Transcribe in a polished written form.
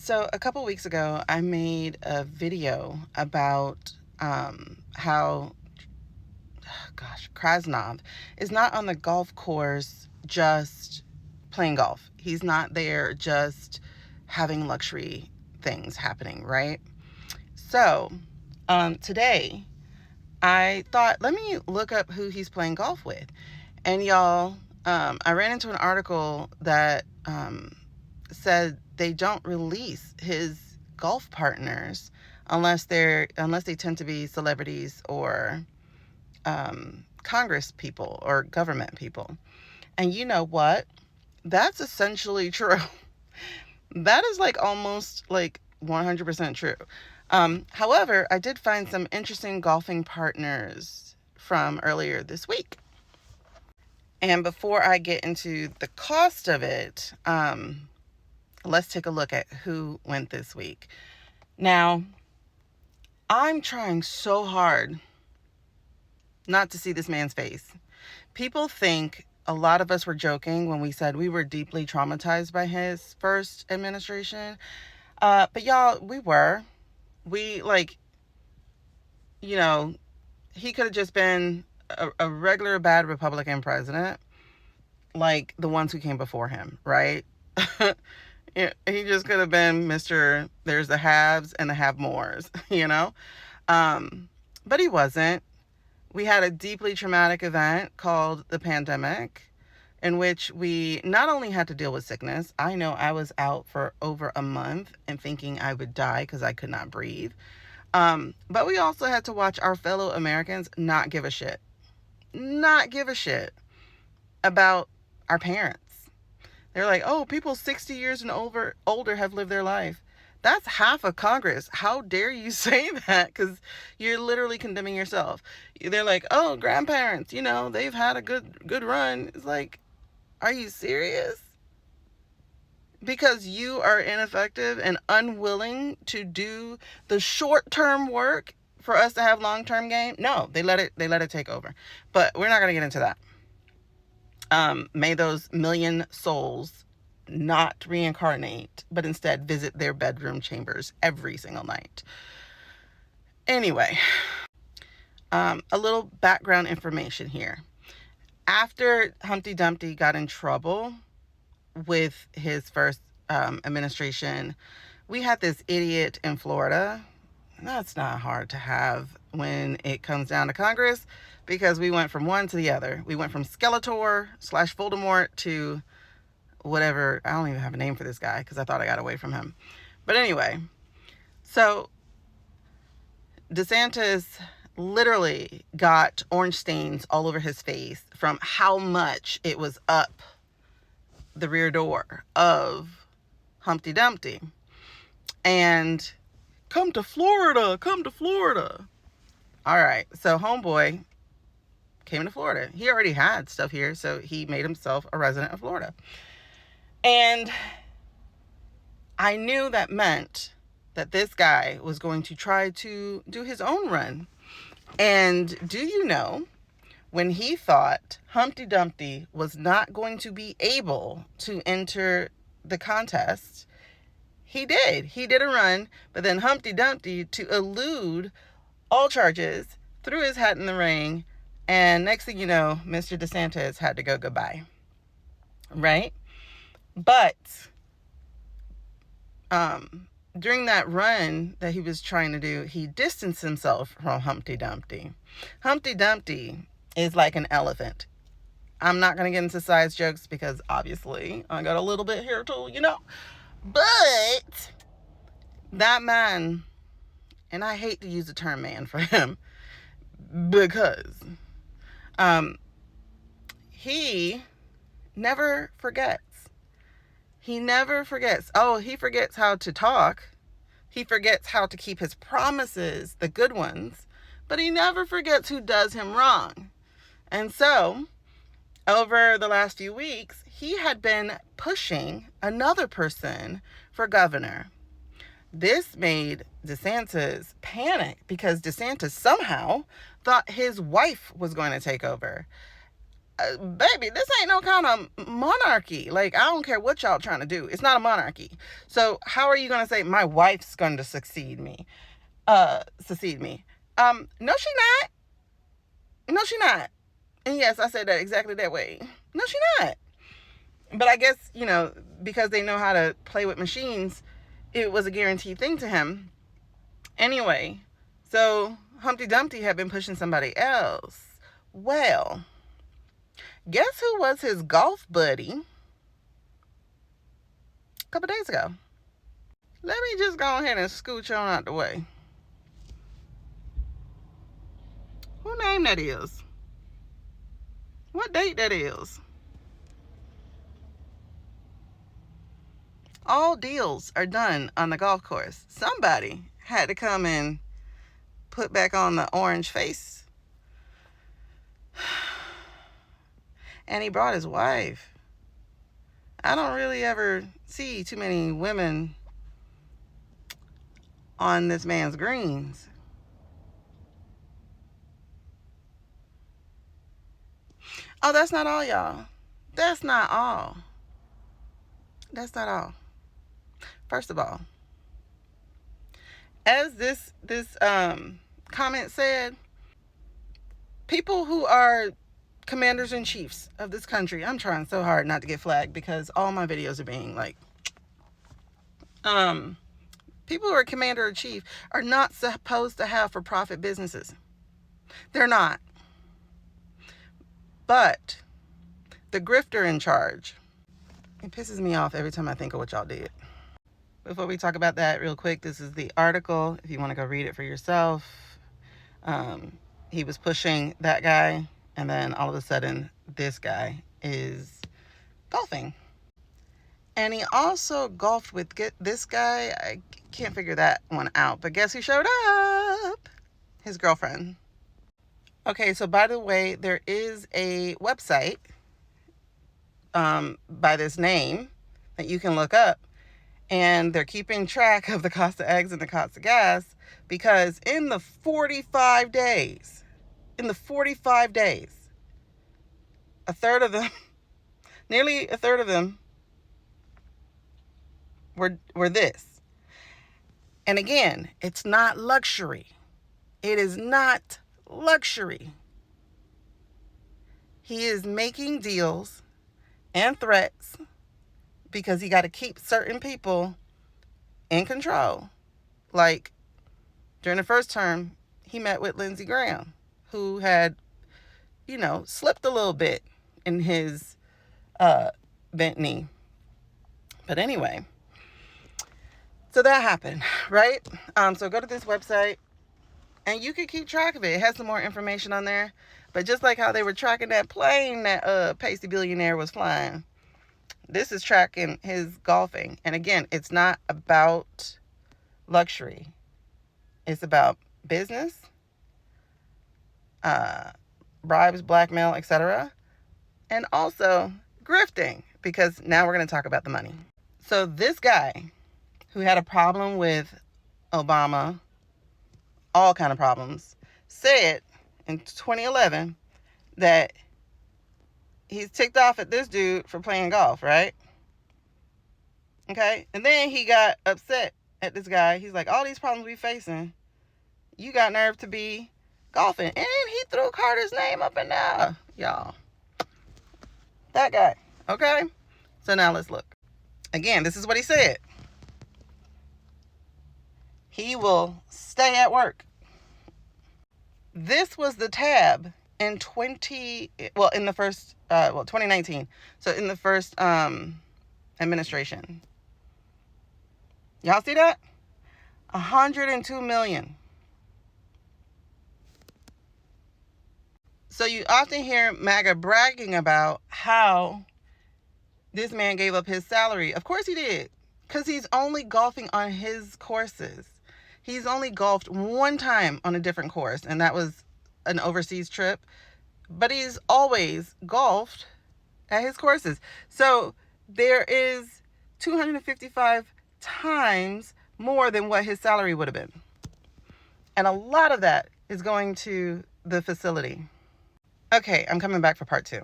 So a couple weeks ago, I made a video about how, Krasnov is not on the golf course just playing golf. He's not there just having luxury things happening, right? So today, I thought, let me look up who he's playing golf with. And y'all, I ran into an article that said they don't release his golf partners unless they tend to be celebrities or Congress people or government people. And you know what? That's essentially true. That is like almost like 100% true. However, I did find some interesting golfing partners from earlier this week. And before I get into the cost of it, let's take a look at who went this week. Now, I'm trying so hard not to see this man's face. People think a lot of us were joking when we said we were deeply traumatized by his first administration. But y'all, we were. We, he could have just been a regular bad Republican president, like the ones who came before him, right? He just could have been Mr. There's the haves and the have-mores, you know? But he wasn't. We had a deeply traumatic event called the pandemic, in which we not only had to deal with sickness. I know I was out for over a month and thinking I would die because I could not breathe. But we also had to watch our fellow Americans not give a shit about our parents. They're like, oh, people 60 years and older have lived their life. That's half of Congress. How dare you say that? Because you're literally condemning yourself. They're like, oh, grandparents, they've had a good run. It's like, are you serious? Because you are ineffective and unwilling to do the short-term work for us to have long-term gain? No, they let it take over. But we're not going to get into that. May those million souls not reincarnate, but instead visit their bedroom chambers every single night. Anyway, a little background information here. After Humpty Dumpty got in trouble with his first administration, we had this idiot in Florida. That's not hard to have when it comes down to Congress, because we went from one to the other. We went from Skeletor/Voldemort to whatever. I don't even have a name for this guy because I thought I got away from him. But anyway, so DeSantis literally got orange stains all over his face from how much it was up the rear door of Humpty Dumpty. And come to Florida. All right, so homeboy came to Florida. He already had stuff here, so he made himself a resident of Florida. And I knew that meant that this guy was going to try to do his own run. And do you know, when he thought Humpty Dumpty was not going to be able to enter the contest, he did. He did a run, but then Humpty Dumpty, to elude all charges, threw his hat in the ring, and next thing you know, Mr. DeSantis had to go goodbye. Right? But during that run that he was trying to do, he distanced himself from Humpty Dumpty. Humpty Dumpty is like an elephant. I'm not going to get into size jokes because obviously I got a little bit here too, But that man, and I hate to use the term man for him, because he never forgets. He never forgets. Oh, he forgets how to talk. He forgets how to keep his promises, the good ones, but he never forgets who does him wrong. And so, over the last few weeks, he had been pushing another person for governor. This made DeSantis panic because DeSantis somehow thought his wife was going to take over. baby, this ain't no kind of monarchy. Like, I don't care what y'all trying to do. It's not a monarchy. So how are you going to say my wife's going to succeed me? Succeed me? No, she not. No, she not. And yes, I said that exactly that way. No, she not. But I guess, because they know how to play with machines, it was a guaranteed thing to him. Anyway, so Humpty Dumpty had been pushing somebody else. Well, guess who was his golf buddy a couple days ago? Let me just go ahead and scooch on out the way. Who name that is? What date that is? All deals are done on the golf course. Somebody had to come and put back on the orange face. And he brought his wife. I don't really ever see too many women on this man's greens. Oh, that's not all, y'all. That's not all. That's not all. First of all, as this comment said, people who are commanders and chiefs of this country, I'm trying so hard not to get flagged because all my videos are being like, people who are commander or chief are not supposed to have for-profit businesses. They're not. But the grifter in charge, it pisses me off every time I think of what y'all did. Before we talk about that real quick, this is the article. If you want to go read it for yourself. He was pushing that guy, and then all of a sudden, this guy is golfing. And he also golfed with this guy. I can't figure that one out. But guess who showed up? His girlfriend. Okay, so by the way, there is a website by this name that you can look up. And they're keeping track of the cost of eggs and the cost of gas because in the 45 days, a third of them, nearly a third of them were this. And again, it's not luxury. It is not luxury. He is making deals and threats because he got to keep certain people in control. Like, during the first term, he met with Lindsey Graham, who had, slipped a little bit in his bent knee. But anyway, so that happened, right? So go to this website, and you can keep track of it. It has some more information on there. But just like how they were tracking that plane that Pasty Billionaire was flying, this is tracking his golfing. And again, it's not about luxury. It's about business, bribes, blackmail, etc. And also grifting, because now we're going to talk about the money. So this guy who had a problem with Obama, all kind of problems, said in 2011 that he's ticked off at this dude for playing golf, right? Okay. And then he got upset at this guy. He's like, all these problems we facing, you got nerve to be golfing. And he threw Carter's name up in there, y'all. That guy. Okay. So now let's look. Again, this is what he said. He will stay at work. This was the tab in 2019. So in the first administration. Y'all see that? 102 million. So you often hear MAGA bragging about how this man gave up his salary. Of course he did, because he's only golfing on his courses. He's only golfed one time on a different course, and that was an overseas trip. But he's always golfed at his courses. So there is 255 times more than what his salary would have been. And a lot of that is going to the facility. Okay, I'm coming back for part 2.